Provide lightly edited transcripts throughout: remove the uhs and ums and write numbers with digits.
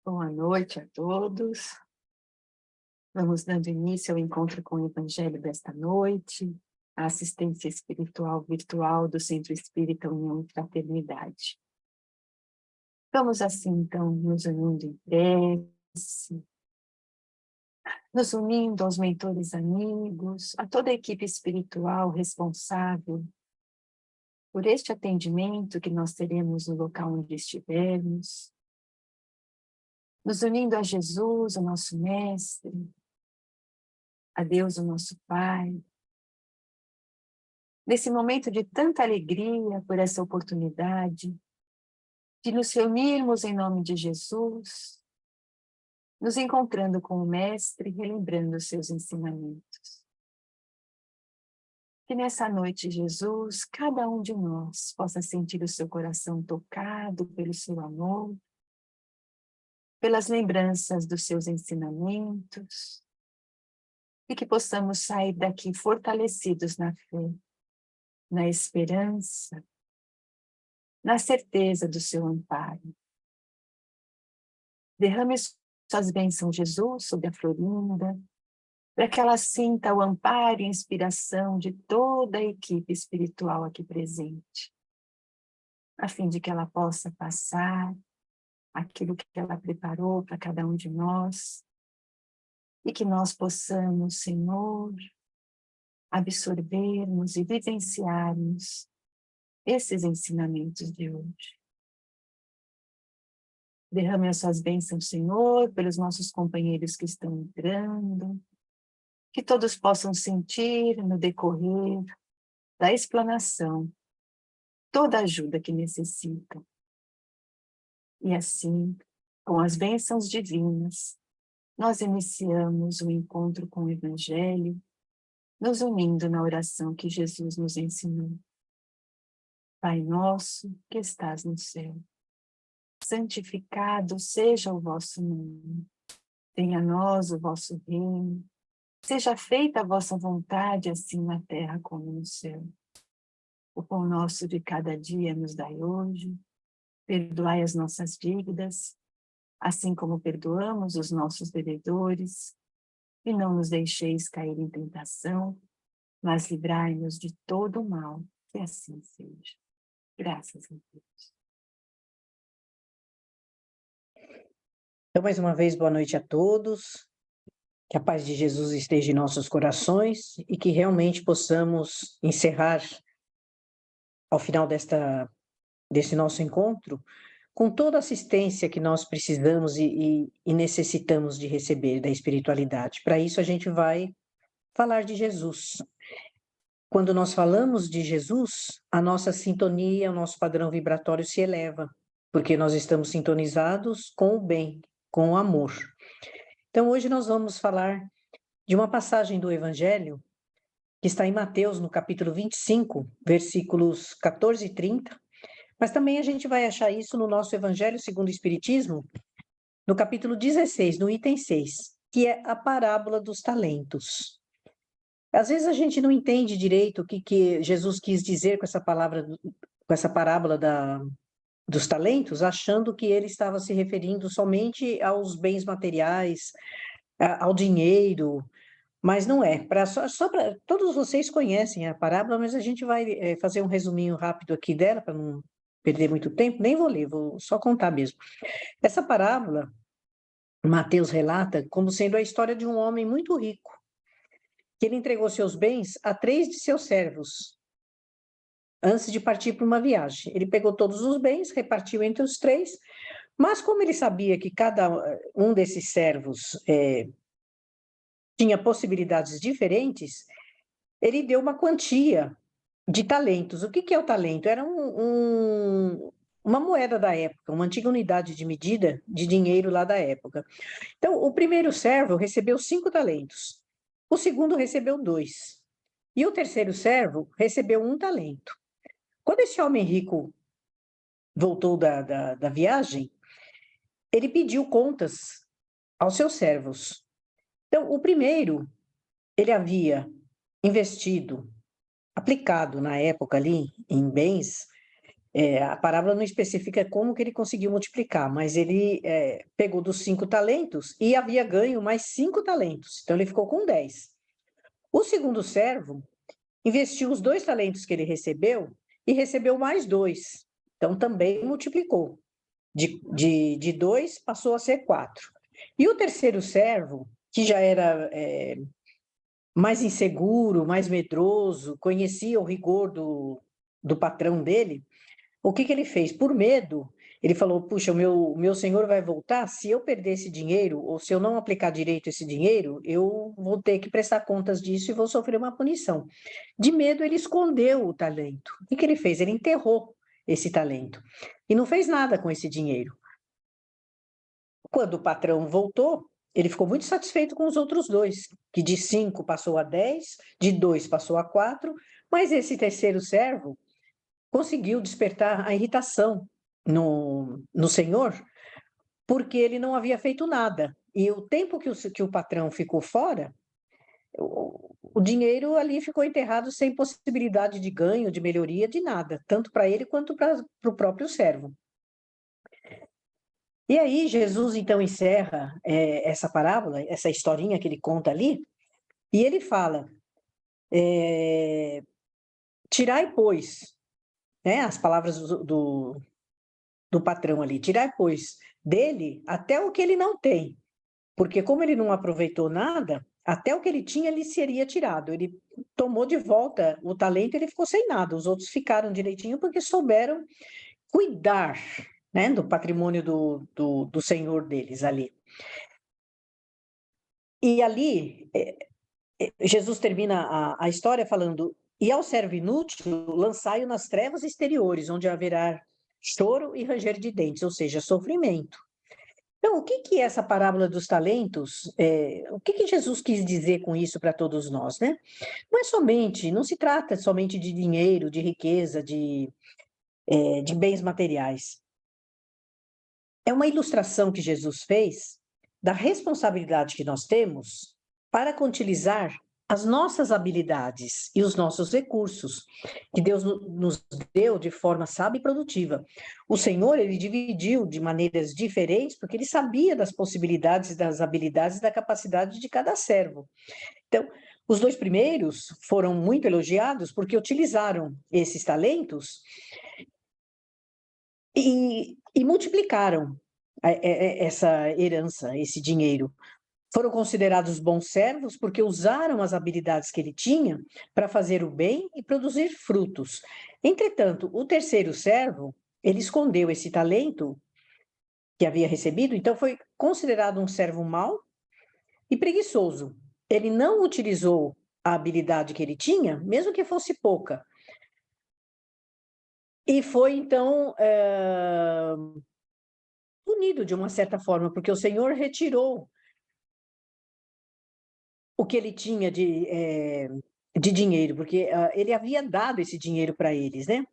Boa noite a todos. Vamos dando início ao encontro com o Evangelho desta noite, a assistência espiritual virtual do Centro Espírita União e Fraternidade. Vamos assim, então, nos unindo em prece, nos unindo aos mentores amigos, a toda a equipe espiritual responsável por este atendimento que nós teremos no local onde estivermos, nos unindo a Jesus, o nosso Mestre, a Deus, o nosso Pai, nesse momento de tanta alegria por essa oportunidade de nos reunirmos em nome de Jesus, nos encontrando com o Mestre, relembrando os seus ensinamentos. Que nessa noite, Jesus, cada um de nós possa sentir o seu coração tocado pelo seu amor, pelas lembranças dos seus ensinamentos, e que possamos sair daqui fortalecidos na fé, na esperança, na certeza do seu amparo. Derrame suas bênçãos, Jesus, sobre a Florinda, para que ela sinta o amparo e a inspiração de toda a equipe espiritual aqui presente, a fim de que ela possa passar aquilo que ela preparou para cada um de nós, e que nós possamos, Senhor, absorvermos e vivenciarmos esses ensinamentos de hoje. Derrame as suas bênçãos, Senhor, pelos nossos companheiros que estão entrando, que todos possam sentir no decorrer da explanação toda a ajuda que necessitam. E assim, com as bênçãos divinas, nós iniciamos o encontro com o Evangelho, nos unindo na oração que Jesus nos ensinou. Pai nosso que estás no céu, santificado seja o vosso nome. Venha a nós o vosso reino. Seja feita a vossa vontade, assim na terra como no céu. O pão nosso de cada dia nos dai hoje. Perdoai as nossas dívidas, assim como perdoamos os nossos devedores. E não nos deixeis cair em tentação, mas livrai-nos de todo o mal, que assim seja. Graças a Deus. Então, mais uma vez, boa noite a todos. Que a paz de Jesus esteja em nossos corações e que realmente possamos encerrar, ao final desse nosso encontro, com toda a assistência que nós precisamos e necessitamos de receber da espiritualidade. Para isso, a gente vai falar de Jesus. Quando nós falamos de Jesus, a nossa sintonia, o nosso padrão vibratório se eleva, porque nós estamos sintonizados com o bem, com o amor. Então, hoje nós vamos falar de uma passagem do Evangelho que está em Mateus, no capítulo 25, versículos 14 e 30, mas também a gente vai achar isso no nosso Evangelho segundo o Espiritismo, no capítulo 16, no item 6, que é a parábola dos talentos. Às vezes a gente não entende direito o que Jesus quis dizer com essa palavra, com essa parábola dos talentos, achando que ele estava se referindo somente aos bens materiais, ao dinheiro, mas não é. Só para todos vocês conhecem a parábola, mas a gente vai fazer um resuminho rápido aqui dela, para não perder muito tempo. Nem vou ler, vou só contar mesmo. Essa parábola, Mateus relata como sendo a história de um homem muito rico, que ele entregou seus bens a 3 de seus servos, antes de partir para uma viagem. Ele pegou todos os bens, repartiu entre os 3, mas como ele sabia que cada um desses servos tinha possibilidades diferentes, ele deu uma quantia de talentos. O que é o talento? Era uma moeda da época, uma antiga unidade de medida de dinheiro lá da época. Então, o primeiro servo recebeu 5 talentos, o segundo recebeu 2, e o terceiro servo recebeu 1 talento. Quando esse homem rico voltou da viagem, ele pediu contas aos seus servos. Então, o primeiro, ele havia investido, aplicado na época ali em bens, A parábola não especifica como que ele conseguiu multiplicar, mas ele pegou dos 5 talentos e havia ganho mais 5 talentos, então ele ficou com 10. O segundo servo investiu os 2 talentos que ele recebeu e recebeu mais 2, então também multiplicou. De 2 passou a ser 4. E o terceiro servo, que já era mais inseguro, mais medroso, conhecia o rigor do patrão dele, o que ele fez? Por medo, ele falou, puxa, o meu senhor vai voltar, se eu perder esse dinheiro, ou se eu não aplicar direito esse dinheiro, eu vou ter que prestar contas disso e vou sofrer uma punição. De medo, ele escondeu o talento. O que ele fez? Ele enterrou esse talento e não fez nada com esse dinheiro. Quando o patrão voltou, ele ficou muito satisfeito com os outros 2, que de 5 passou a 10, de 2 passou a 4, mas esse terceiro servo conseguiu despertar a irritação no senhor, porque ele não havia feito nada. E o tempo que o patrão ficou fora, o dinheiro ali ficou enterrado sem possibilidade de ganho, de melhoria, de nada, tanto para ele quanto para o próprio servo. E aí Jesus então encerra essa parábola, essa historinha que ele conta ali, e ele fala, tirai, pois, né, as palavras do patrão ali, tirai, pois, dele até o que ele não tem, porque como ele não aproveitou nada, até o que ele tinha, ele seria tirado. Ele tomou de volta o talento e ele ficou sem nada. Os outros ficaram direitinho porque souberam cuidar, né, do patrimônio do senhor deles ali. E ali, Jesus termina a história falando, e ao servo inútil, lançai-o nas trevas exteriores, onde haverá choro e ranger de dentes, ou seja, sofrimento. Então, o que é essa parábola dos talentos? O que Jesus quis dizer com isso para todos nós, né? Não se trata somente de dinheiro, de riqueza, de bens materiais. É uma ilustração que Jesus fez da responsabilidade que nós temos para utilizar as nossas habilidades e os nossos recursos que Deus nos deu de forma sábia e produtiva. O Senhor, ele dividiu de maneiras diferentes, porque ele sabia das possibilidades, das habilidades e da capacidade de cada servo. Então, os 2 primeiros foram muito elogiados porque utilizaram esses talentos e multiplicaram essa herança, esse dinheiro. Foram considerados bons servos porque usaram as habilidades que ele tinha para fazer o bem e produzir frutos. Entretanto, o terceiro servo, ele escondeu esse talento que havia recebido, então foi considerado um servo mau e preguiçoso. Ele não utilizou a habilidade que ele tinha, mesmo que fosse pouca. E foi, então, punido de uma certa forma, porque o Senhor retirou o que ele tinha de dinheiro, porque ele havia dado esse dinheiro para eles, né?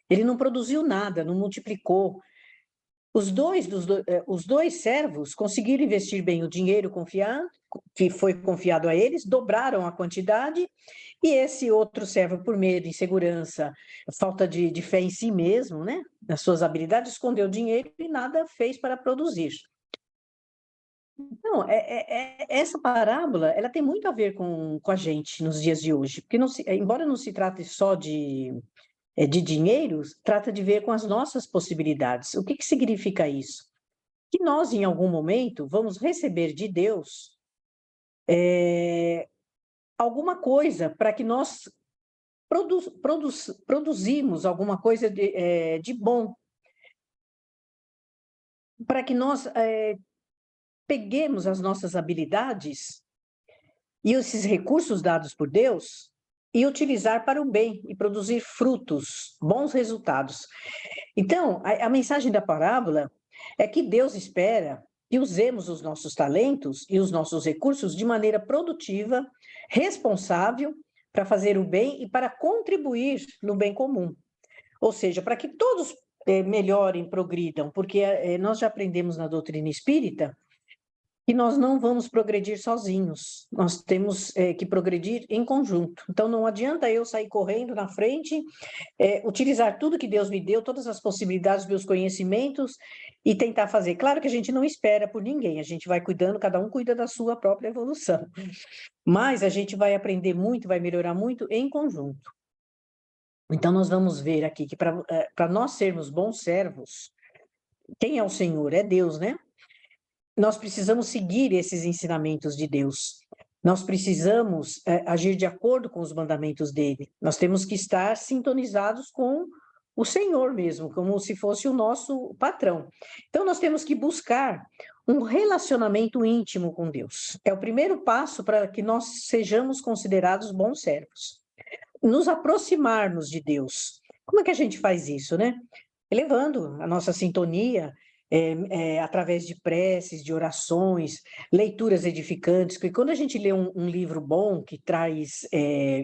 Ele não produziu nada, não multiplicou. Os dois servos conseguiram investir bem o dinheiro que foi confiado a eles, dobraram a quantidade, e esse outro servo, por medo, insegurança, falta de fé em si mesmo, né? Nas suas habilidades, escondeu o dinheiro e nada fez para produzir. Não, essa parábola, ela tem muito a ver com a gente nos dias de hoje, porque embora não se trate só de dinheiro, trata de ver com as nossas possibilidades. O que significa isso? Que nós, em algum momento, vamos receber de Deus alguma coisa para que nós produzimos alguma coisa de bom, para que nós peguemos as nossas habilidades e esses recursos dados por Deus e utilizar para o bem e produzir frutos, bons resultados. Então, a mensagem da parábola é que Deus espera que usemos os nossos talentos e os nossos recursos de maneira produtiva, responsável, para fazer o bem e para contribuir no bem comum. Ou seja, para que todos melhorem, progridam, porque nós já aprendemos na doutrina espírita que nós não vamos progredir sozinhos, nós temos que progredir em conjunto. Então, não adianta eu sair correndo na frente, utilizar tudo que Deus me deu, todas as possibilidades, meus conhecimentos, e tentar fazer. Claro que a gente não espera por ninguém, a gente vai cuidando, cada um cuida da sua própria evolução. Mas a gente vai aprender muito, vai melhorar muito em conjunto. Então, nós vamos ver aqui que para nós sermos bons servos, quem é o Senhor? É Deus, né? Nós precisamos seguir esses ensinamentos de Deus. Nós precisamos agir de acordo com os mandamentos dele. Nós temos que estar sintonizados com o Senhor mesmo, como se fosse o nosso patrão. Então, nós temos que buscar um relacionamento íntimo com Deus. É o primeiro passo para que nós sejamos considerados bons servos. Nos aproximarmos de Deus. Como é que a gente faz isso, né? Elevando a nossa sintonia, através de preces, de orações, leituras edificantes, porque quando a gente lê um livro bom, que traz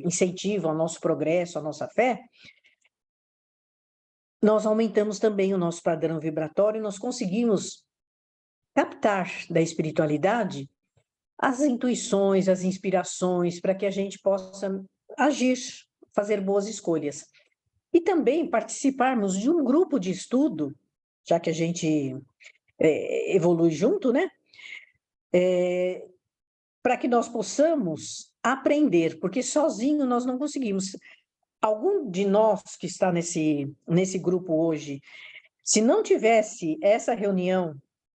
incentivo ao nosso progresso, à nossa fé, nós aumentamos também o nosso padrão vibratório e nós conseguimos captar da espiritualidade as intuições, as inspirações, para que a gente possa agir, fazer boas escolhas. E também participarmos de um grupo de estudo, já que a gente evolui junto, né? Para que nós possamos aprender, porque sozinho nós não conseguimos. Algum de nós que está nesse grupo hoje, se não tivesse essa reunião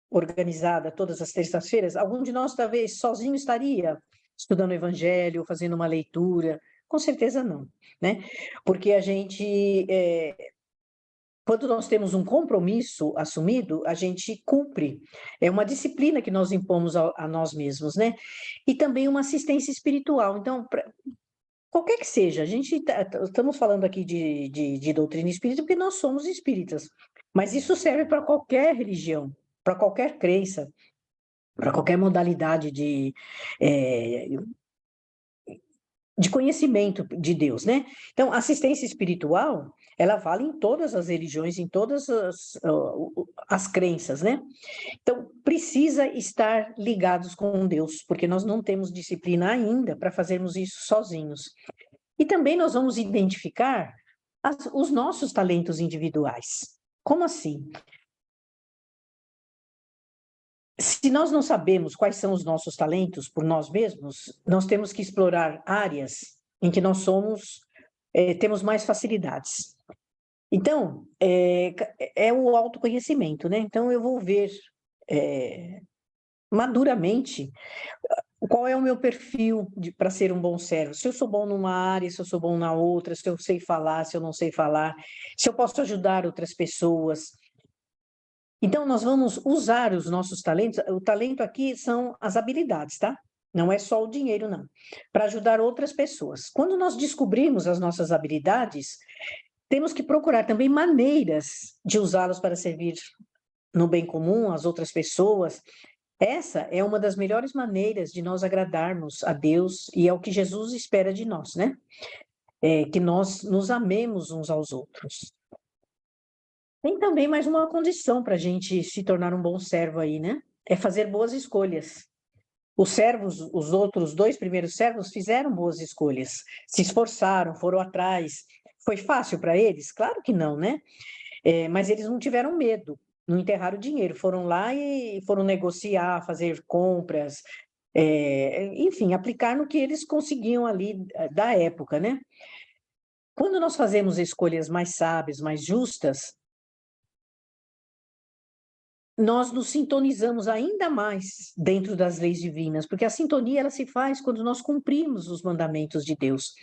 organizada todas as terças-feiras, algum de nós talvez sozinho estaria estudando o Evangelho, fazendo uma leitura. Com certeza não, né? Porque a gente, quando nós temos um compromisso assumido, a gente cumpre. É uma disciplina que nós impomos a nós mesmos, né? E também uma assistência espiritual. Então, qualquer que seja, a gente estamos falando aqui de doutrina espírita porque nós somos espíritas, mas isso serve para qualquer religião, para qualquer crença, para qualquer modalidade de conhecimento de Deus, né? Então, assistência espiritual, ela vale em todas as religiões, em todas as crenças, né? Então, precisa estar ligados com Deus, porque nós não temos disciplina ainda para fazermos isso sozinhos. E também nós vamos identificar os nossos talentos individuais. Como assim? Se nós não sabemos quais são os nossos talentos por nós mesmos, nós temos que explorar áreas em que nós temos mais facilidades. Então, é o autoconhecimento, né? Então, eu vou ver maduramente qual é o meu perfil para ser um bom servo. Se eu sou bom numa área, se eu sou bom na outra, se eu sei falar, se eu não sei falar, se eu posso ajudar outras pessoas. Então, nós vamos usar os nossos talentos. O talento aqui são as habilidades, tá? Não é só o dinheiro, não. Para ajudar outras pessoas. Quando nós descobrimos as nossas habilidades, temos que procurar também maneiras de usá-las para servir no bem comum, às outras pessoas. Essa é uma das melhores maneiras de nós agradarmos a Deus e é o que Jesus espera de nós, né? Que nós nos amemos uns aos outros. Tem também mais uma condição para a gente se tornar um bom servo aí, né? É fazer boas escolhas. Os servos, os outros 2 primeiros servos fizeram boas escolhas, se esforçaram, foram atrás. Foi fácil para eles? Claro que não, né? Mas eles não tiveram medo, não enterraram o dinheiro, foram lá e foram negociar, fazer compras, enfim, aplicar no que eles conseguiam ali da época, né? Quando nós fazemos escolhas mais sábias, mais justas, nós nos sintonizamos ainda mais dentro das leis divinas, porque a sintonia ela se faz quando nós cumprimos os mandamentos de Deus.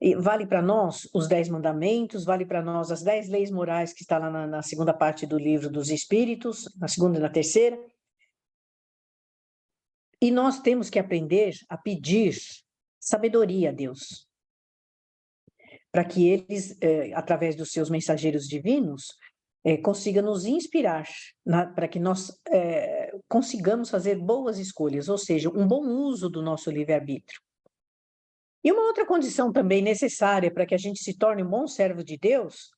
E vale para nós os 10 mandamentos, vale para nós as 10 leis morais que está lá na segunda parte do livro dos Espíritos, na segunda e na terceira. E nós temos que aprender a pedir sabedoria a Deus, para que eles, através dos seus mensageiros divinos, consiga nos inspirar para que nós consigamos fazer boas escolhas, ou seja, um bom uso do nosso livre-arbítrio. E uma outra condição também necessária para que a gente se torne um bom servo de Deus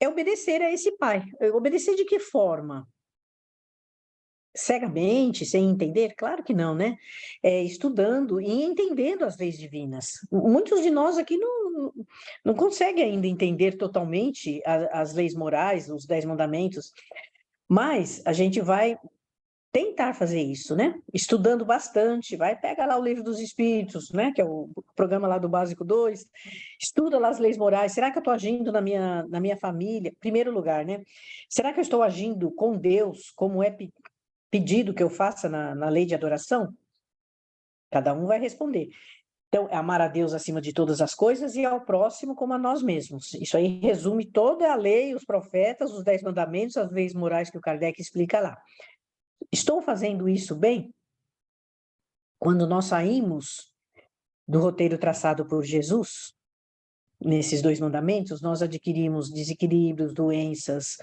é obedecer a esse Pai. Obedecer de que forma? cegamente, sem entender? Claro que não, né? Estudando e entendendo as leis divinas. Muitos de nós aqui não conseguem ainda entender totalmente as leis morais, os 10 mandamentos, mas a gente vai tentar fazer isso, né? Estudando bastante, vai, pega lá o Livro dos Espíritos, né? Que é o programa lá do Básico 2, estuda lá as leis morais. Será que eu estou agindo na minha família? Primeiro lugar, né? Será que eu estou agindo com Deus, como é pedido que eu faça na lei de adoração? Cada um vai responder. Então, é amar a Deus acima de todas as coisas e ao próximo como a nós mesmos. Isso aí resume toda a lei, os profetas, os 10 mandamentos, as leis morais que o Kardec explica lá. Estou fazendo isso bem? Quando nós saímos do roteiro traçado por Jesus, nesses 2 mandamentos, nós adquirimos desequilíbrios, doenças,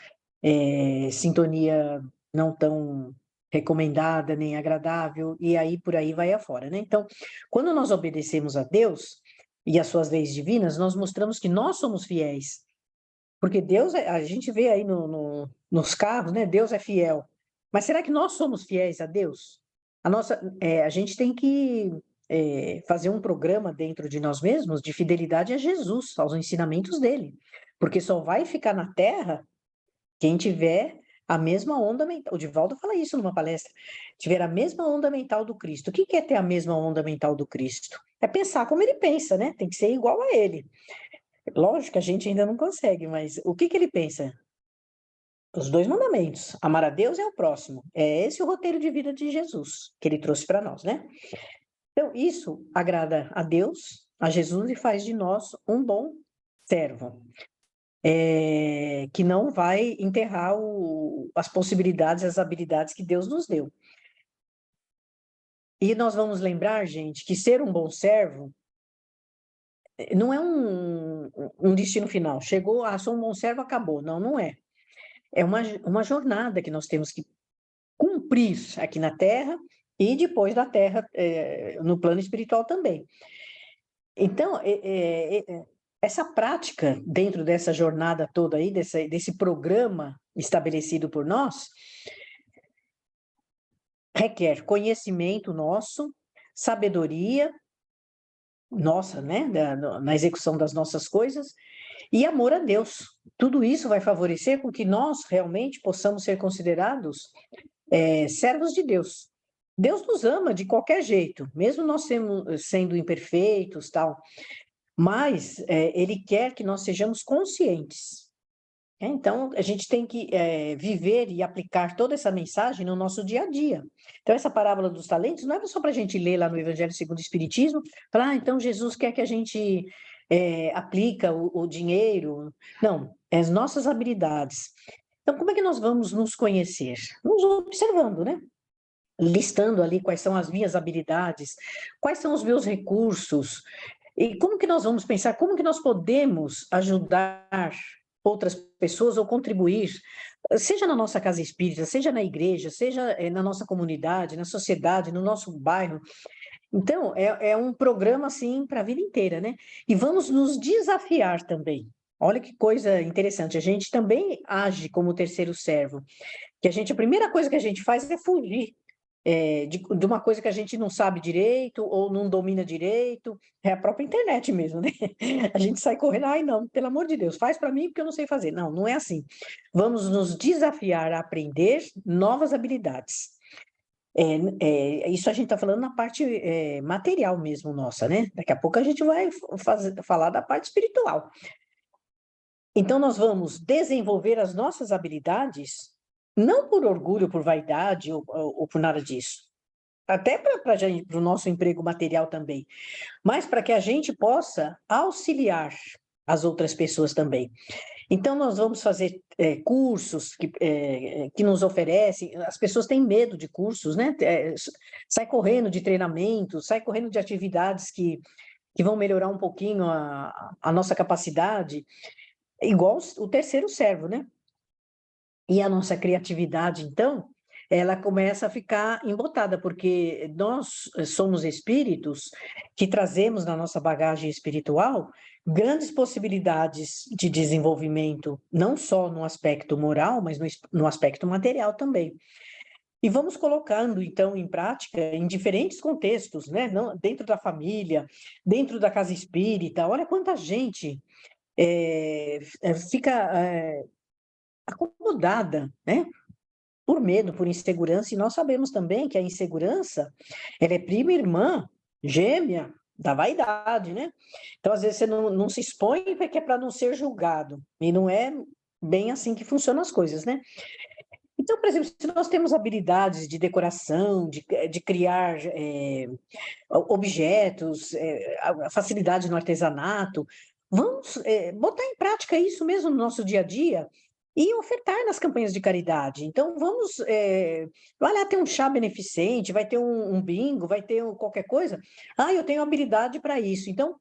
sintonia não tão recomendada nem agradável, e aí por aí vai afora, né? Então, quando nós obedecemos a Deus e as suas leis divinas, nós mostramos que nós somos fiéis, porque Deus, a gente vê aí nos carros, né? Deus é fiel. Mas será que nós somos fiéis a Deus? A gente tem que fazer um programa dentro de nós mesmos de fidelidade a Jesus, aos ensinamentos dele. Porque só vai ficar na Terra quem tiver a mesma onda mental. O Divaldo fala isso numa palestra. Tiver a mesma onda mental do Cristo. O que é ter a mesma onda mental do Cristo? É pensar como ele pensa, né? Tem que ser igual a ele. Lógico que a gente ainda não consegue, mas o que ele pensa? Os 2 mandamentos. Amar a Deus e ao próximo. É esse o roteiro de vida de Jesus, que ele trouxe para nós, né? Então, isso agrada a Deus, a Jesus, e faz de nós um bom servo. Que não vai enterrar as possibilidades, as habilidades que Deus nos deu. E nós vamos lembrar, gente, que ser um bom servo não é um destino final. Chegou, sou um bom servo, acabou. Não, não é. É uma jornada que nós temos que cumprir aqui na Terra e depois da Terra, no plano espiritual também. Então, essa prática dentro dessa jornada toda aí, desse programa estabelecido por nós, requer conhecimento nosso, sabedoria nossa, né, na execução das nossas coisas, e amor a Deus. Tudo isso vai favorecer com que nós realmente possamos ser considerados servos de Deus. Deus nos ama de qualquer jeito, mesmo nós sendo imperfeitos, tal, mas Ele quer que nós sejamos conscientes. Então, a gente tem que viver e aplicar toda essa mensagem no nosso dia a dia. Então, essa parábola dos talentos não é só para a gente ler lá no Evangelho segundo o Espiritismo, falar, então Jesus quer que a gente aplica o dinheiro. Não, é as nossas habilidades. Então, como é que nós vamos nos conhecer? Nos observando, né? Listando ali quais são as minhas habilidades, quais são os meus recursos, e como que nós vamos pensar, como que nós podemos ajudar outras pessoas ou contribuir, seja na nossa casa espírita, seja na igreja, seja na nossa comunidade, na sociedade, no nosso bairro. Então, é um programa, assim, para a vida inteira, né? E vamos nos desafiar também. Olha que coisa interessante, a gente também age como terceiro servo, que a primeira coisa que a gente faz é fugir de uma coisa que a gente não sabe direito ou não domina direito, é a própria internet mesmo, né? A gente sai correndo, ai não, pelo amor de Deus, faz para mim porque eu não sei fazer. Não, não é assim. Vamos nos desafiar a aprender novas habilidades. Isso a gente está falando na parte material mesmo nossa, né? Daqui a pouco a gente vai falar da parte espiritual. Então, nós vamos desenvolver as nossas habilidades, não por orgulho, por vaidade ou por nada disso, até para o nosso emprego material também, mas para que a gente possa auxiliar as outras pessoas também. Então, nós vamos fazer cursos que nos oferecem, as pessoas têm medo de cursos, né? Sai correndo de treinamento, sai correndo de atividades que vão melhorar um pouquinho a nossa capacidade, igual o terceiro servo, né? E a nossa criatividade, então, ela começa a ficar embotada, porque nós somos espíritos que trazemos na nossa bagagem espiritual grandes possibilidades de desenvolvimento, não só no aspecto moral, mas no aspecto material também. E vamos colocando, então, em prática, em diferentes contextos, né? Não, dentro da família, dentro da casa espírita. Olha quanta gente fica acomodada, né? Por medo, por insegurança. E nós sabemos também que a insegurança, ela é prima irmã, gêmea da vaidade, né? Então, às vezes, você não se expõe porque é para não ser julgado. E não é bem assim que funcionam as coisas, né? Então, por exemplo, se nós temos habilidades de decoração, de criar objetos, a facilidade no artesanato, vamos botar em prática isso mesmo no nosso dia a dia e ofertar nas campanhas de caridade. Então, vamos, vai lá ter um chá beneficente, vai ter um bingo, vai ter qualquer coisa. Ah, eu tenho habilidade para isso. Então,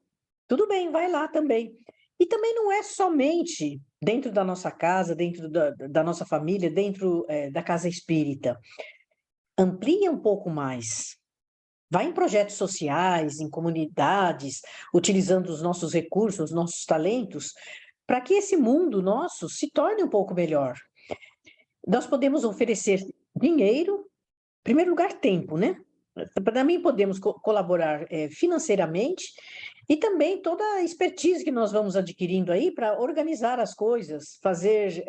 tudo bem, vai lá também. E também não é somente dentro da nossa casa, dentro da nossa família, dentro da casa espírita. Amplia um pouco mais. Vai em projetos sociais, em comunidades, utilizando os nossos recursos, os nossos talentos, para que esse mundo nosso se torne um pouco melhor. Nós podemos oferecer dinheiro, em primeiro lugar, tempo, né? Também podemos colaborar financeiramente e também toda a expertise que nós vamos adquirindo aí para organizar as coisas, fazer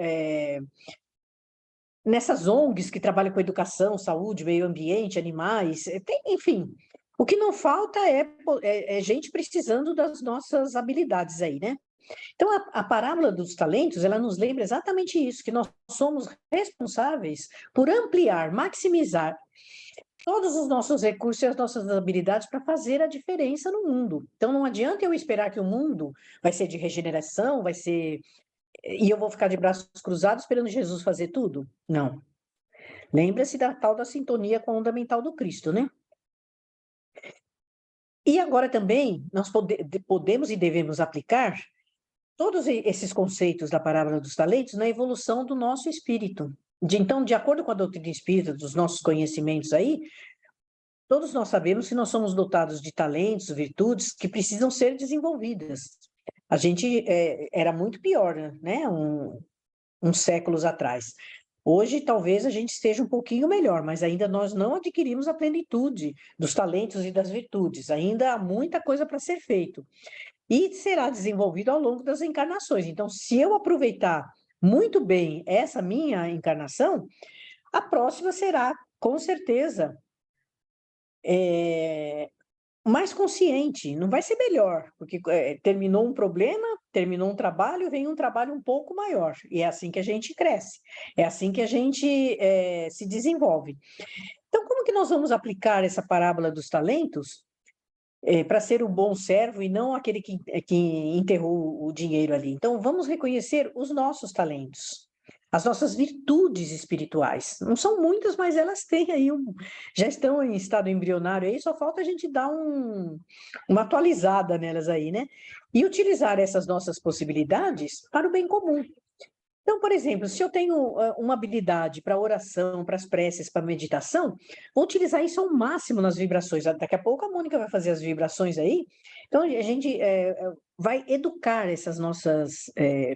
nessas ONGs que trabalham com educação, saúde, meio ambiente, animais, enfim. O que não falta é gente precisando das nossas habilidades aí, né? Então, a parábola dos talentos, ela nos lembra exatamente isso, que nós somos responsáveis por ampliar, maximizar todos os nossos recursos e as nossas habilidades para fazer a diferença no mundo. Então, não adianta eu esperar que o mundo vai ser de regeneração, vai ser... E eu vou ficar de braços cruzados esperando Jesus fazer tudo? Não. Lembra-se da tal da sintonia com a onda mental do Cristo, né? E agora também nós podemos e devemos aplicar todos esses conceitos da parábola dos talentos na evolução do nosso espírito. Então, de acordo com a doutrina espírita, dos nossos conhecimentos aí, todos nós sabemos que nós somos dotados de talentos, virtudes que precisam ser desenvolvidas. A gente era muito pior, né? Uns séculos atrás. Hoje, talvez a gente esteja um pouquinho melhor, mas ainda nós não adquirimos a plenitude dos talentos e das virtudes. Ainda há muita coisa para ser feito. E será desenvolvido ao longo das encarnações. Então, se eu aproveitar muito bem essa minha encarnação, a próxima será, com certeza, mais consciente, não vai ser melhor, porque terminou um problema, terminou um trabalho, vem um trabalho um pouco maior, e é assim que a gente cresce, é assim que a gente se desenvolve. Então, como que nós vamos aplicar essa parábola dos talentos para ser um bom servo e não aquele que enterrou o dinheiro ali? Então, vamos reconhecer os nossos talentos, as nossas virtudes espirituais. Não são muitas, mas elas têm aí já estão em estado embrionário aí, só falta a gente dar uma atualizada nelas aí, né? E utilizar essas nossas possibilidades para o bem comum. Então, por exemplo, se eu tenho uma habilidade para oração, para as preces, para meditação, vou utilizar isso ao máximo nas vibrações. Daqui a pouco a Mônica vai fazer as vibrações aí. Então, a gente vai educar essas nossas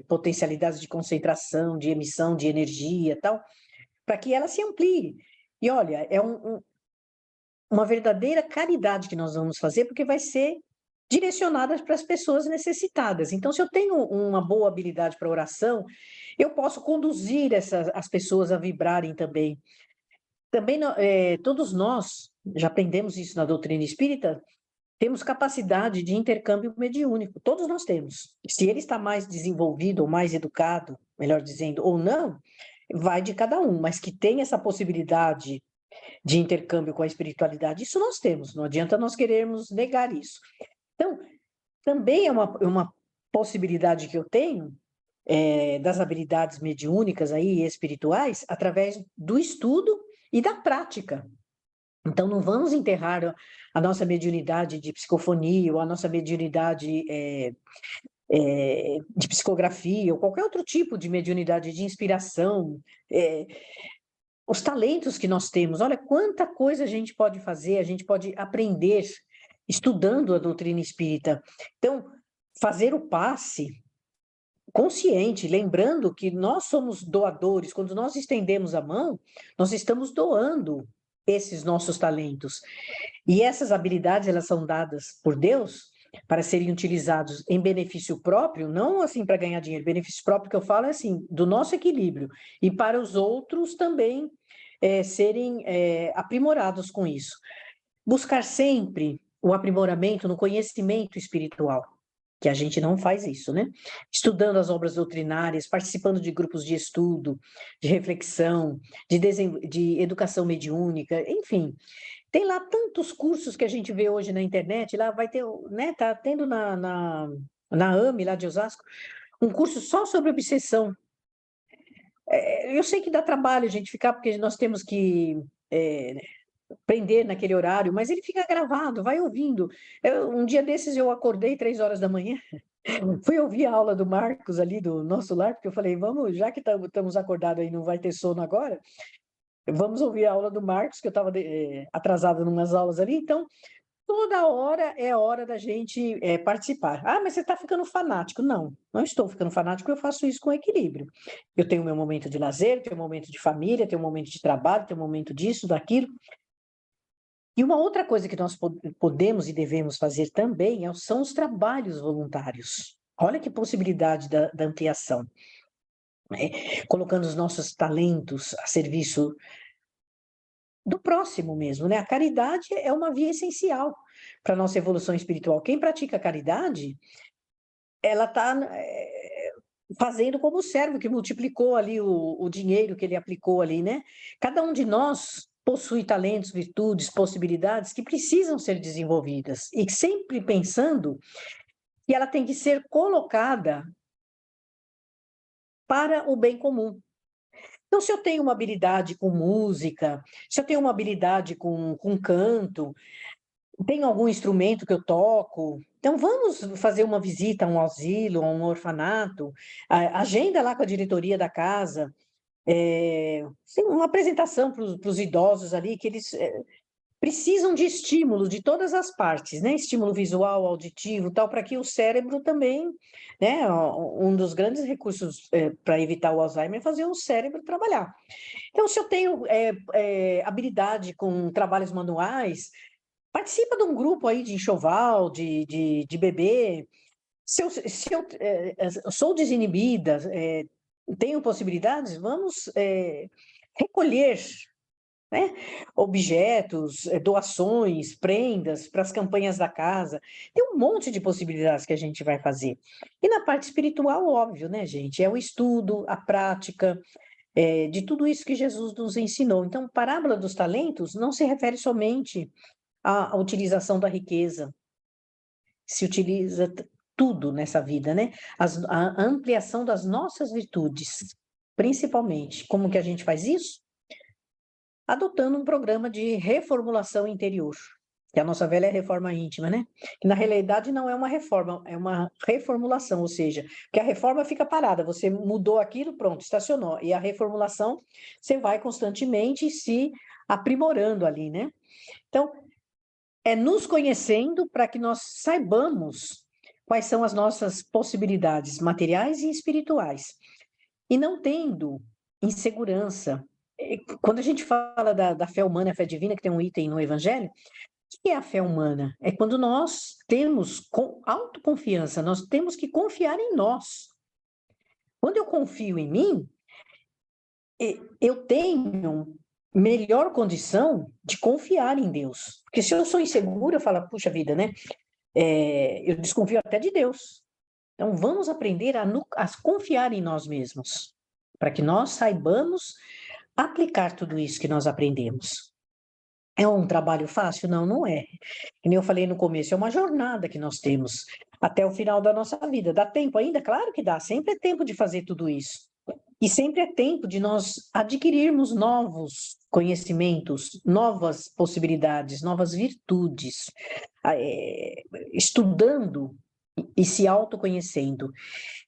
potencialidades de concentração, de emissão de energia e tal, para que ela se amplie. E olha, é uma verdadeira caridade que nós vamos fazer, porque vai ser direcionadas para as pessoas necessitadas. Então, se eu tenho uma boa habilidade para oração, eu posso conduzir as pessoas a vibrarem também. Também, todos nós, já aprendemos isso na doutrina espírita, temos capacidade de intercâmbio mediúnico, todos nós temos. Se ele está mais desenvolvido ou mais educado, melhor dizendo, ou não, vai de cada um, mas que tem essa possibilidade de intercâmbio com a espiritualidade, isso nós temos, não adianta nós querermos negar isso. Então, também é uma possibilidade que eu tenho das habilidades mediúnicas aí, espirituais, através do estudo e da prática. Então, não vamos enterrar a nossa mediunidade de psicofonia ou a nossa mediunidade de psicografia ou qualquer outro tipo de mediunidade de inspiração, os talentos que nós temos. Olha quanta coisa a gente pode fazer, a gente pode aprender estudando a doutrina espírita. Então, fazer o passe, consciente, lembrando que nós somos doadores. Quando nós estendemos a mão, nós estamos doando esses nossos talentos. E essas habilidades, elas são dadas por Deus para serem utilizados em benefício próprio, não assim para ganhar dinheiro. Benefício próprio que eu falo é assim, do nosso equilíbrio. E para os outros também serem aprimorados com isso. Buscar sempre o aprimoramento no conhecimento espiritual, que a gente não faz isso, né? Estudando as obras doutrinárias, participando de grupos de estudo, de reflexão, de educação mediúnica, enfim. Tem lá tantos cursos que a gente vê hoje na internet, lá vai ter, né? Tá tendo na AME, lá de Osasco, um curso só sobre obsessão. Eu sei que dá trabalho a gente ficar, porque nós temos que prender naquele horário, mas ele fica gravado, vai ouvindo. Um dia desses eu acordei 3 horas da manhã, fui ouvir a aula do Marcos ali do Nosso Lar, porque eu falei, vamos, já que estamos acordados aí, não vai ter sono agora, vamos ouvir a aula do Marcos, que eu estava atrasada em umas aulas ali, então toda hora é hora da gente participar. Ah, mas você está ficando fanático. Não, não estou ficando fanático, eu faço isso com equilíbrio. Eu tenho meu momento de lazer, tenho um momento de família, tenho um momento de trabalho, tenho um momento disso, daquilo. E uma outra coisa que nós podemos e devemos fazer também são os trabalhos voluntários. Olha que possibilidade da ampliação, né? Colocando os nossos talentos a serviço do próximo mesmo, né? A caridade é uma via essencial para a nossa evolução espiritual. Quem pratica a caridade, ela está fazendo como o servo que multiplicou ali o dinheiro que ele aplicou ali, né? Cada um de nós possui talentos, virtudes, possibilidades que precisam ser desenvolvidas e sempre pensando que ela tem que ser colocada para o bem comum. Então, se eu tenho uma habilidade com música, se eu tenho uma habilidade com canto, tenho algum instrumento que eu toco, então vamos fazer uma visita a um asilo, a um orfanato, agenda lá com a diretoria da casa, uma apresentação para os idosos ali, que eles precisam de estímulo de todas as partes, né? Estímulo visual, auditivo, tal, para que o cérebro também, né? Um dos grandes recursos para evitar o Alzheimer é fazer o cérebro trabalhar. Então, se eu tenho habilidade com trabalhos manuais, participa de um grupo aí de enxoval, de bebê. Se eu sou desinibida, tenho possibilidades, vamos recolher, né, objetos, doações, prendas para as campanhas da casa. Tem um monte de possibilidades que a gente vai fazer. E na parte espiritual, óbvio, né, gente? É o estudo, a prática, de tudo isso que Jesus nos ensinou. Então, parábola dos talentos não se refere somente à utilização da riqueza, se utiliza tudo nessa vida, né? A ampliação das nossas virtudes, principalmente. Como que a gente faz isso? Adotando um programa de reformulação interior, que a nossa velha reforma íntima, né? Que na realidade não é uma reforma, é uma reformulação, ou seja, que a reforma fica parada, você mudou aquilo, pronto, estacionou. E a reformulação, você vai constantemente se aprimorando ali, né? Então, é nos conhecendo para que nós saibamos quais são as nossas possibilidades materiais e espirituais. E não tendo insegurança. Quando a gente fala da fé humana, a fé divina, que tem um item no Evangelho, o que é a fé humana? É quando nós temos autoconfiança, nós temos que confiar em nós. Quando eu confio em mim, eu tenho melhor condição de confiar em Deus. Porque se eu sou insegura, eu falo, puxa vida, né? Eu desconfio até de Deus. Então, vamos aprender a confiar em nós mesmos, para que nós saibamos aplicar tudo isso que nós aprendemos. É um trabalho fácil? Não, não é. Como eu falei no começo, é uma jornada que nós temos até o final da nossa vida. Dá tempo ainda? Claro que dá. Sempre é tempo de fazer tudo isso. E sempre é tempo de nós adquirirmos novos conhecimentos, novas possibilidades, novas virtudes, estudando e se autoconhecendo.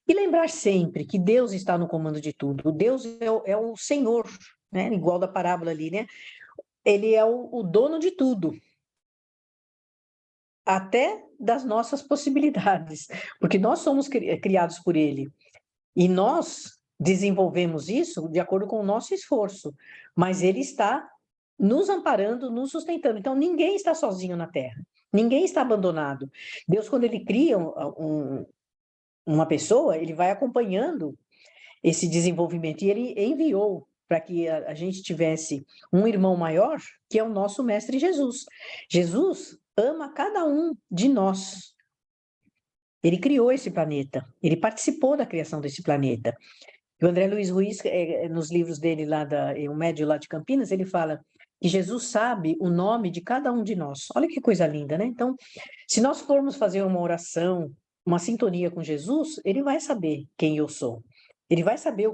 E lembrar sempre que Deus está no comando de tudo. Deus é o Senhor, né? Igual da parábola ali, né? Ele é o dono de tudo, até das nossas possibilidades, porque nós somos criados por Ele. E nós desenvolvemos isso de acordo com o nosso esforço, mas ele está nos amparando, nos sustentando. Então, ninguém está sozinho na Terra, ninguém está abandonado. Deus, quando ele cria uma pessoa, ele vai acompanhando esse desenvolvimento, e ele enviou para que a gente tivesse um irmão maior, que é o nosso Mestre Jesus. Jesus ama cada um de nós. Ele criou esse planeta, ele participou da criação desse planeta. O André Luiz Ruiz, nos livros dele, o Médio lá de Campinas, ele fala que Jesus sabe o nome de cada um de nós. Olha que coisa linda, né? Então, se nós formos fazer uma oração, uma sintonia com Jesus, ele vai saber quem eu sou. Ele vai saber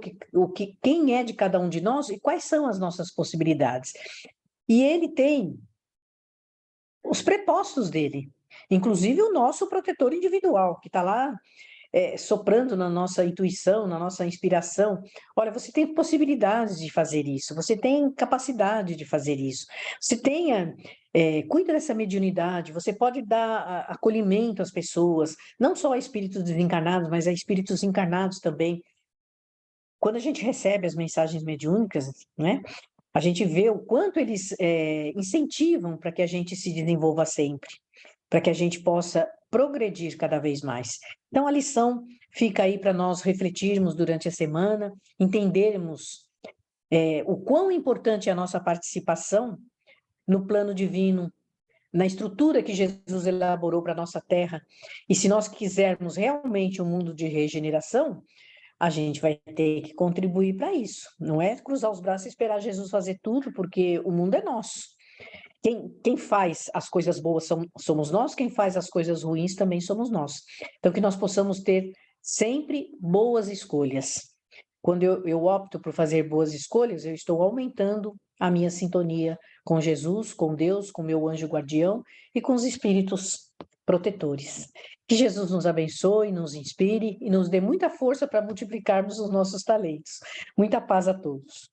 quem é de cada um de nós e quais são as nossas possibilidades. E ele tem os prepostos dele, inclusive o nosso protetor individual, que está lá soprando na nossa intuição, na nossa inspiração. Olha, você tem possibilidades de fazer isso, você tem capacidade de fazer isso, você tenha, cuida dessa mediunidade, você pode dar acolhimento às pessoas, não só a espíritos desencarnados, mas a espíritos encarnados também. Quando a gente recebe as mensagens mediúnicas, né, a gente vê o quanto eles incentivam para que a gente se desenvolva sempre, para que a gente possa progredir cada vez mais. Então, a lição fica aí para nós refletirmos durante a semana, entendermos o quão importante é a nossa participação no plano divino, na estrutura que Jesus elaborou para a nossa terra. E se nós quisermos realmente um mundo de regeneração, a gente vai ter que contribuir para isso. Não é cruzar os braços e esperar Jesus fazer tudo, porque o mundo é nosso. Quem faz as coisas boas somos nós, quem faz as coisas ruins também somos nós. Então, que nós possamos ter sempre boas escolhas. Quando eu opto por fazer boas escolhas, eu estou aumentando a minha sintonia com Jesus, com Deus, com meu anjo guardião e com os espíritos protetores. Que Jesus nos abençoe, nos inspire e nos dê muita força para multiplicarmos os nossos talentos. Muita paz a todos.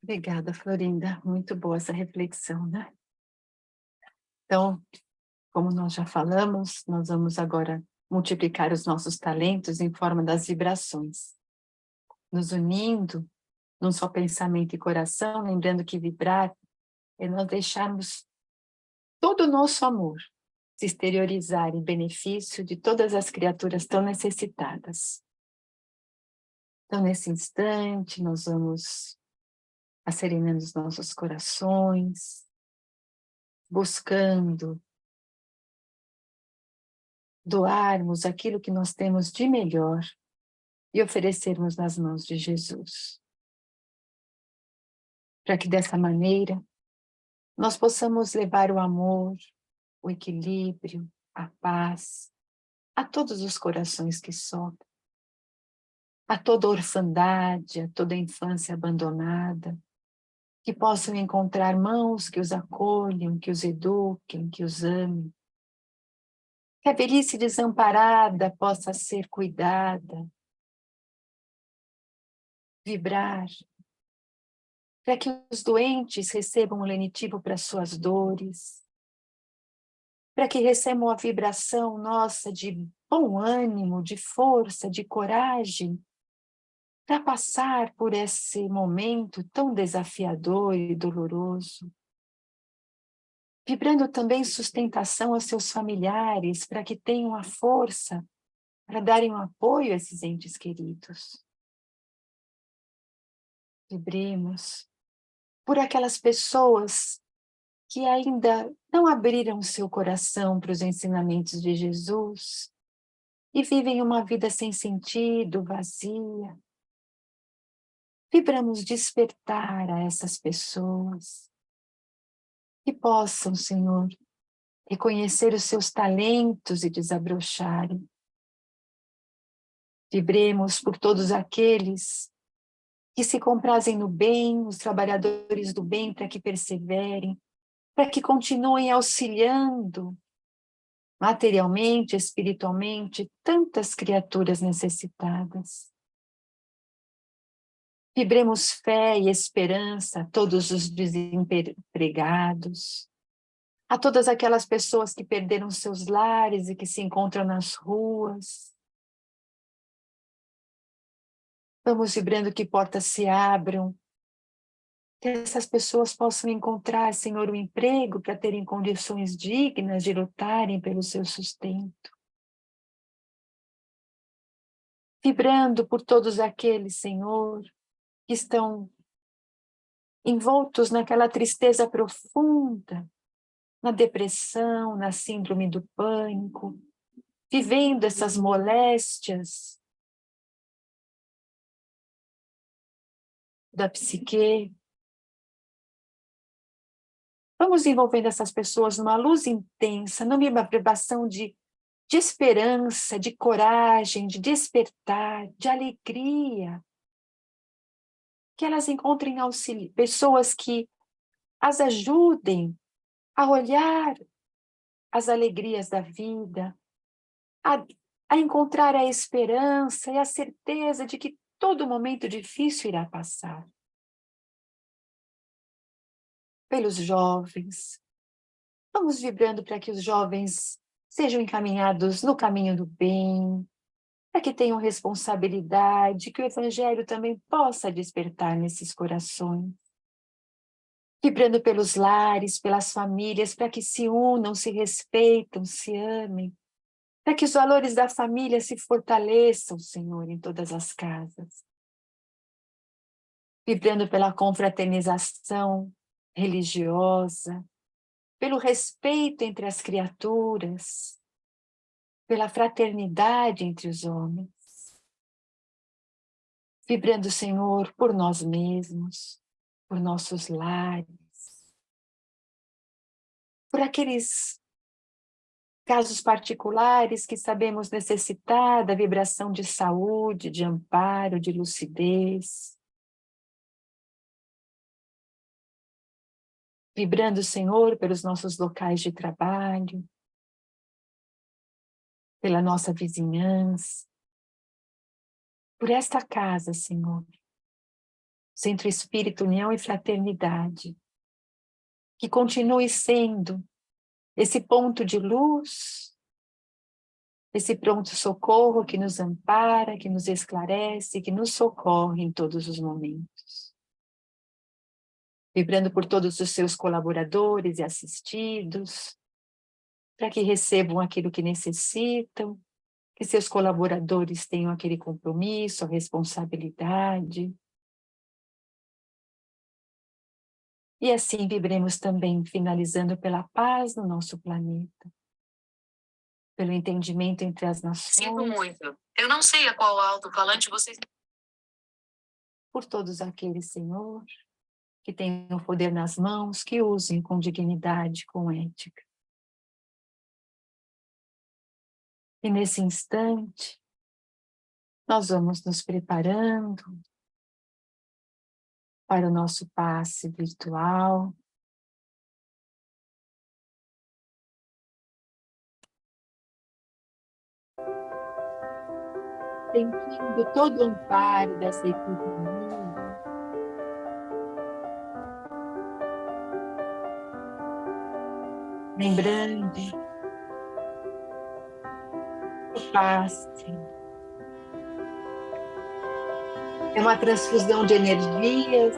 Obrigada, Florinda. Muito boa essa reflexão, né? Então, como nós já falamos, nós vamos agora multiplicar os nossos talentos em forma das vibrações, nos unindo num só pensamento e coração, lembrando que vibrar é nós deixarmos todo o nosso amor se exteriorizar em benefício de todas as criaturas tão necessitadas. Então, nesse instante, nós vamos asserenando os nossos corações, buscando doarmos aquilo que nós temos de melhor e oferecermos nas mãos de Jesus. Para que dessa maneira nós possamos levar o amor, o equilíbrio, a paz a todos os corações que sofrem, a toda orfandade, a toda infância abandonada, que possam encontrar mãos que os acolham, que os eduquem, que os amem. Que a velhice desamparada possa ser cuidada, vibrar, para que os doentes recebam o lenitivo para suas dores, para que recebam a vibração nossa de bom ânimo, de força, de coragem, para passar por esse momento tão desafiador e doloroso. Vibrando também sustentação aos seus familiares, para que tenham a força para darem um apoio a esses entes queridos. Vibremos por aquelas pessoas que ainda não abriram seu coração para os ensinamentos de Jesus e vivem uma vida sem sentido, vazia. Vibramos despertar a essas pessoas que possam, Senhor, reconhecer os seus talentos e desabrocharem. Vibremos por todos aqueles que se comprazem no bem, os trabalhadores do bem, para que perseverem, para que continuem auxiliando materialmente, espiritualmente, tantas criaturas necessitadas. Vibremos fé e esperança a todos os desempregados, a todas aquelas pessoas que perderam seus lares e que se encontram nas ruas. Vamos vibrando que portas se abram, que essas pessoas possam encontrar, Senhor, um emprego para terem condições dignas de lutarem pelo seu sustento. Vibrando por todos aqueles, Senhor, que estão envoltos naquela tristeza profunda, na depressão, na síndrome do pânico, vivendo essas moléstias da psique. Vamos envolvendo essas pessoas numa luz intensa, numa vibração de esperança, de coragem, de despertar, de alegria. Que elas encontrem auxílio, pessoas que as ajudem a olhar as alegrias da vida, a encontrar a esperança e a certeza de que todo momento difícil irá passar. Pelos jovens, vamos vibrando para que os jovens sejam encaminhados no caminho do bem, para que tenham responsabilidade, que o Evangelho também possa despertar nesses corações. Vibrando pelos lares, pelas famílias, para que se unam, se respeitam, se amem, para que os valores da família se fortaleçam, Senhor, em todas as casas. Vibrando pela confraternização religiosa, pelo respeito entre as criaturas, pela fraternidade entre os homens. Vibrando, Senhor, por nós mesmos, por nossos lares, por aqueles casos particulares que sabemos necessitar da vibração de saúde, de amparo, de lucidez. Vibrando, Senhor, pelos nossos locais de trabalho, pela nossa vizinhança, por esta casa, Senhor, Centro Espírita, União e Fraternidade, que continue sendo esse ponto de luz, esse pronto-socorro que nos ampara, que nos esclarece, que nos socorre em todos os momentos. Vibrando por todos os seus colaboradores e assistidos, para que recebam aquilo que necessitam, que seus colaboradores tenham aquele compromisso, a responsabilidade. E assim vibremos também, finalizando pela paz no nosso planeta, pelo entendimento entre as nações. Sinto muito. Eu não sei a qual alto-falante vocês... Por todos aqueles, Senhor, que têm o poder nas mãos, que usem com dignidade, com ética. E nesse instante, nós vamos nos preparando para o nosso passe virtual. Sentindo todo o amparo dessa equipe amiga. Lembrando o passe. É uma transfusão de energias.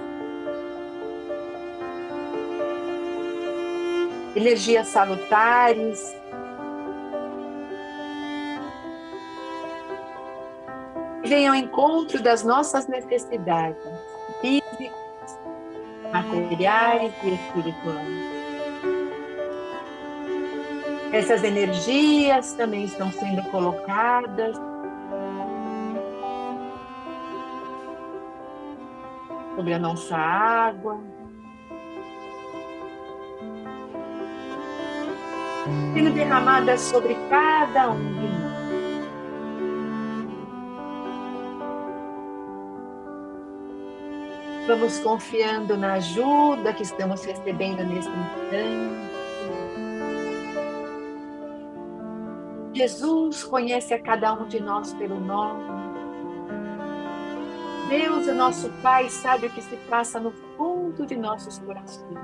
Energias salutares. Que venham ao encontro das nossas necessidades físicas, materiais e espirituais. Essas energias também estão sendo colocadas sobre a nossa água, sendo derramadas sobre cada um de nós. Vamos confiando na ajuda que estamos recebendo nesse instante. Jesus conhece a cada um de nós pelo nome. Deus, o nosso Pai, sabe o que se passa no fundo de nossos corações.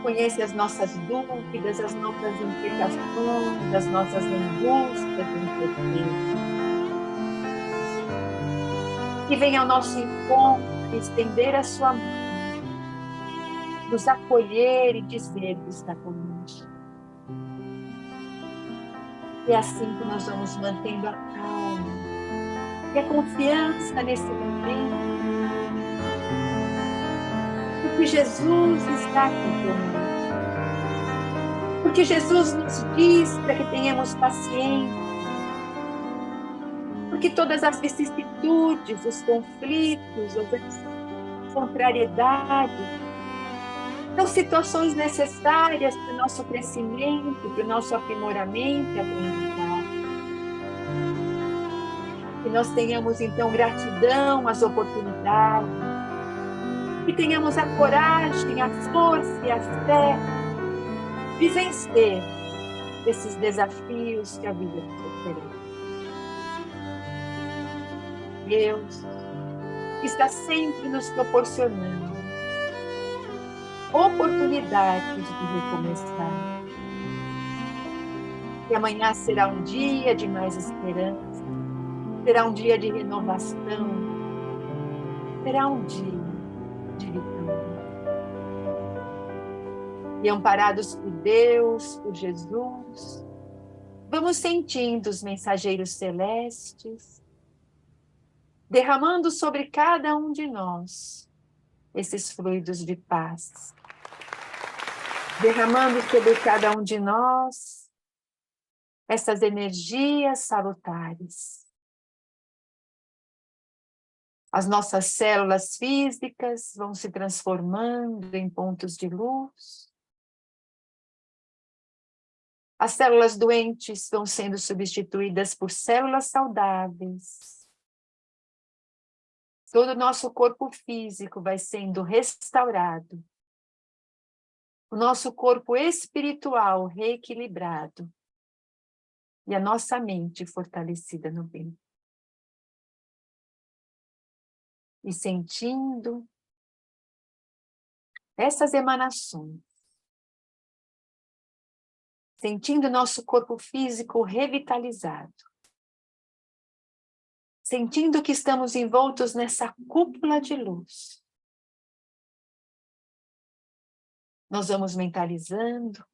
conhece as nossas dúvidas, as nossas implicações, as nossas angústias e incertezas. Que venha ao nosso encontro e estender a sua mão, nos acolher e dizer que está conosco. E é assim que nós vamos mantendo a calma e a confiança nesse momento, porque Jesus está aqui conosco. Porque Jesus nos diz para que tenhamos paciência, porque todas as vicissitudes, os conflitos, as contrariedades, são situações necessárias para o nosso crescimento, para o nosso aprimoramento e aprendizado. Que nós tenhamos, então, gratidão às oportunidades, que tenhamos a coragem, a força e a fé de vencer esses desafios que a vida nos oferece. Deus está sempre nos proporcionando oportunidades de recomeçar. E amanhã será um dia de mais esperança, será um dia de renovação, será um dia de vitória. E amparados por Deus, por Jesus, vamos sentindo os mensageiros celestes, derramando sobre cada um de nós esses fluidos de paz. Derramando sobre cada um de nós essas energias salutares. As nossas células físicas vão se transformando em pontos de luz. As células doentes vão sendo substituídas por células saudáveis. Todo o nosso corpo físico vai sendo restaurado. O nosso corpo espiritual reequilibrado. E a nossa mente fortalecida no bem. E sentindo essas emanações. Sentindo nosso corpo físico revitalizado. Sentindo que estamos envoltos nessa cúpula de luz. Nós vamos mentalizando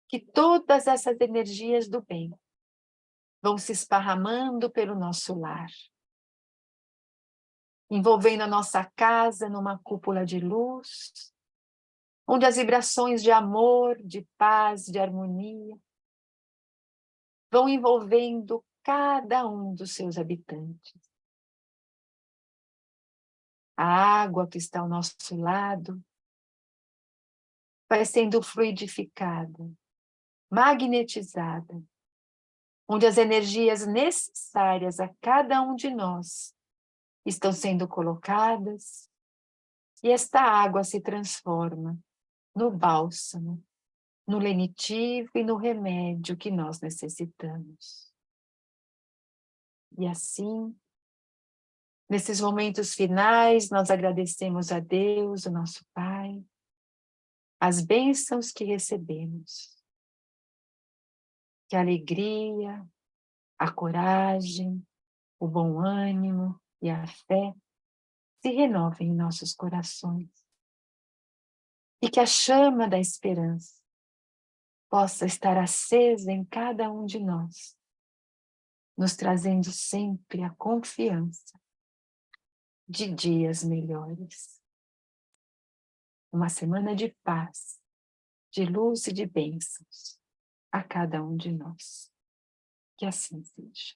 que todas essas energias do bem vão se esparramando pelo nosso lar, envolvendo a nossa casa numa cúpula de luz, onde as vibrações de amor, de paz, de harmonia vão envolvendo cada um dos seus habitantes. A água que está ao nosso lado vai sendo fluidificada, magnetizada, onde as energias necessárias a cada um de nós estão sendo colocadas, e esta água se transforma no bálsamo, no lenitivo e no remédio que nós necessitamos. E assim, nesses momentos finais, nós agradecemos a Deus, o nosso Pai, as bênçãos que recebemos. Que a alegria, a coragem, o bom ânimo e a fé se renovem em nossos corações. E que a chama da esperança possa estar acesa em cada um de nós, nos trazendo sempre a confiança de dias melhores. Uma semana de paz, de luz e de bênçãos a cada um de nós. Que assim seja.